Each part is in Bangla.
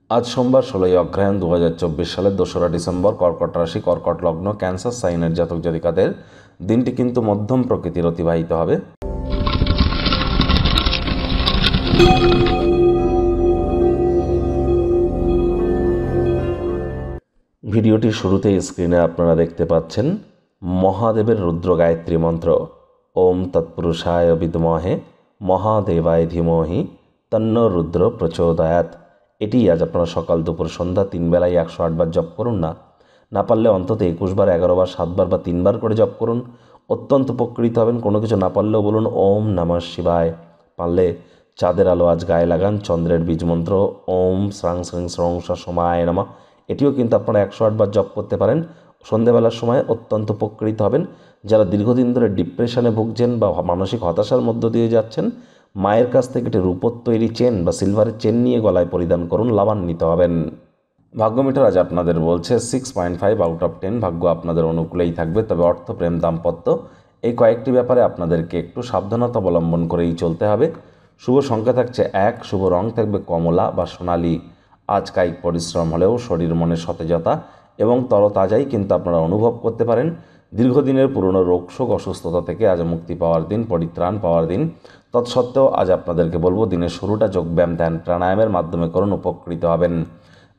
আজ সোমবার 16ই অগ্রহায়ণ 2024 সালের 2রা ডিসেম্বর। কর্কট রাশি, কর্কট লগ্ন, ক্যান্সার সাইনের জাতক জাতিকাদের দিনটি কিন্তু মধ্যম প্রকৃতির অতিবাহিত হবে। ভিডিওটির শুরুতেই স্ক্রিনে আপনারা দেখতে পাচ্ছেন মহাদেবের রুদ্র গায়ত্রী মন্ত্র। ওম তৎপুরুষায় বিদ্মহে মহাদেবায় ধীমহি তন্ন রুদ্র প্রচোদয়াৎ। এটি আজ আপনারা সকাল দুপুর সন্ধ্যা 3 বেলায় 108 বার জপ করুন। না পারলে অন্তত 21 বার, 11 বার, 7 বার বা 3 বার করে জপ করুন। অত্যন্ত উপকৃত হবেন। কোনো কিছু না পারলেও বলুন ওম নমঃ শিবায়। পারলে চাঁদের আলো আজ গায়ে লাগান। চন্দ্রের বীজ মন্ত্র ওম শ্রাং শ্রীং শ্রং সমায় নমঃ, এটিও কিন্তু আপনারা 108 বার জপ করতে পারেন। সন্ধেবেলার সময় অত্যন্ত উপকৃত হবেন। যারা দীর্ঘদিন ধরে ডিপ্রেশনে ভুগছেন বা মানসিক হতাশার মধ্য দিয়ে যাচ্ছেন, মায়ের কাছ থেকে একটি রূপোর তৈরি চেন বা সিলভারের চেন নিয়ে গলায় পরিধান করুন, লাভান্বিত হবেন। ভাগ্যমিটার আজ আপনাদের বলছে 6.5 আউট অফ 10। ভাগ্য আপনাদের অনুকূলেই থাকবে, তবে অর্থ, প্রেম, দাম্পত্য এই কয়েকটি ব্যাপারে আপনাদেরকে একটু সাবধানতা অবলম্বন করেই চলতে হবে। শুভ সংখ্যা থাকছে 1, শুভ রং থাকবে কমলা বা সোনালি। আজ কায়িক পরিশ্রম হলেও শরীর মনে সতেজতা এবং তরতাজাই কিন্তু আপনারা অনুভব করতে পারেন। দীর্ঘদিনের পুরনো রোগশোক অসুস্থতা থেকে আজ মুক্তি পাওয়ার দিন, পরিত্রাণ পাওয়ার দিন। তৎসত্ত্বেও আজ আপনাদেরকে বলবো দিনের শুরুটা যোগব্যায়াম, ধ্যান, প্রাণায়ামের মাধ্যমে করুন, উপকৃত হবেন।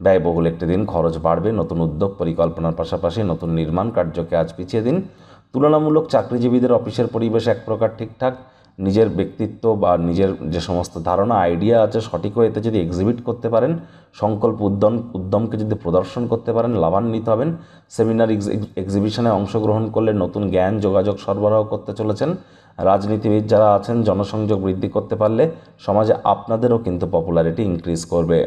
ব্যয়বহুল একটি দিন, খরচ বাড়বে। নতুন উদ্যোগ পরিকল্পনার পাশাপাশি নতুন নির্মাণ কার্যকে আজ পিছিয়ে দিন। তুলনামূলক চাকরিজীবীদের অফিসের পরিবেশ এক প্রকার ঠিকঠাক। নিজের ব্যক্তিত্ব বা নিজের যে সমস্ত ধারণা, আইডিয়া আছে, সঠিক ওয়েতে যদি এক্সিবিট করতে পারেন, সংকল্প উদ্যমকে যদি প্রদর্শন করতে পারেন, লাভান্বিত হবেন। সেমিনার এক্সিবিশনে অংশগ্রহণ করলে নতুন জ্ঞান যোগাযোগ সরবরাহ করতে চলেছেন। রাজনীতিবিদ যারা আছেন, জনসংযোগ বৃদ্ধি করতে পারলে সমাজে আপনাদেরও কিন্তু পপুলারিটি ইনক্রিজ করবে।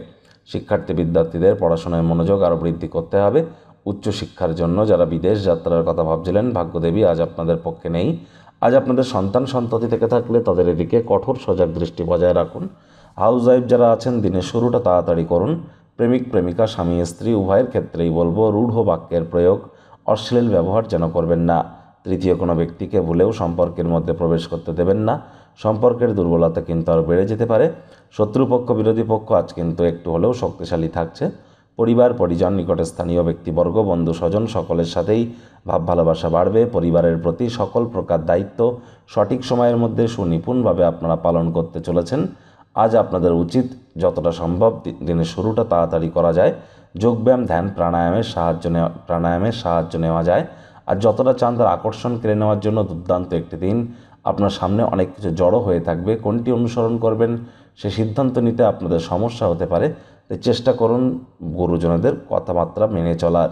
শিক্ষার্থী বিদ্যার্থীদের পড়াশোনায় মনোযোগ আরও বৃদ্ধি করতে হবে। উচ্চশিক্ষার জন্য যারা বিদেশ যাত্রার কথা ভাবছিলেন, ভাগ্যদেবী আজ আপনাদের পক্ষে নেই। আজ আপনাদের সন্ততি থেকে থাকলে তাদের এদিকে কঠোর সজাগ দৃষ্টি বজায় রাখুন। হাউস ওয়াইফ যারা আছেন, দিনের শুরুটা তাড়াতাড়ি করুন। প্রেমিক প্রেমিকা, স্বামী স্ত্রী উভয়ের ক্ষেত্রেই বলবো রূঢ় বাক্যের প্রয়োগ, অশ্লীল ব্যবহার যেন করবেন না। তৃতীয় কোনো ব্যক্তিকে ভুলেও সম্পর্কের মধ্যে প্রবেশ করতে দেবেন না। সম্পর্কের দুর্বলতা কিন্তু আরও বেড়ে যেতে পারে। শত্রুপক্ষ, বিরোধী পক্ষ আজ কিন্তু একটু হলেও শক্তিশালী থাকছে। পরিবার, পরিজন, নিকটে স্থানীয় ব্যক্তিবর্গ, বন্ধু স্বজন সকলের সাথেই ভাব ভালোবাসা বাড়বে। পরিবারের প্রতি সকল প্রকার দায়িত্ব সঠিক সময়ের মধ্যে সুনিপুণভাবে আপনারা পালন করতে চলেছেন। আজ আপনাদের উচিত যতটা সম্ভব দিনের শুরুটা তাড়াতাড়ি করা যায় যোগব্যায়াম, ধ্যান, প্রাণায়ামের সাহায্য নেওয়া যায়। আর যতটা চান তার আকর্ষণ কেড়ে নেওয়ার জন্য দুর্দান্ত একটি দিন। আপনার সামনে অনেক কিছু জড়ো হয়ে থাকবে, কোনটি অনুসরণ করবেন সে সিদ্ধান্ত নিতে আপনাদের সমস্যা হতে পারে। তাই চেষ্টা করুন গুরুজনদের কথাবার্তা মেনে চলার।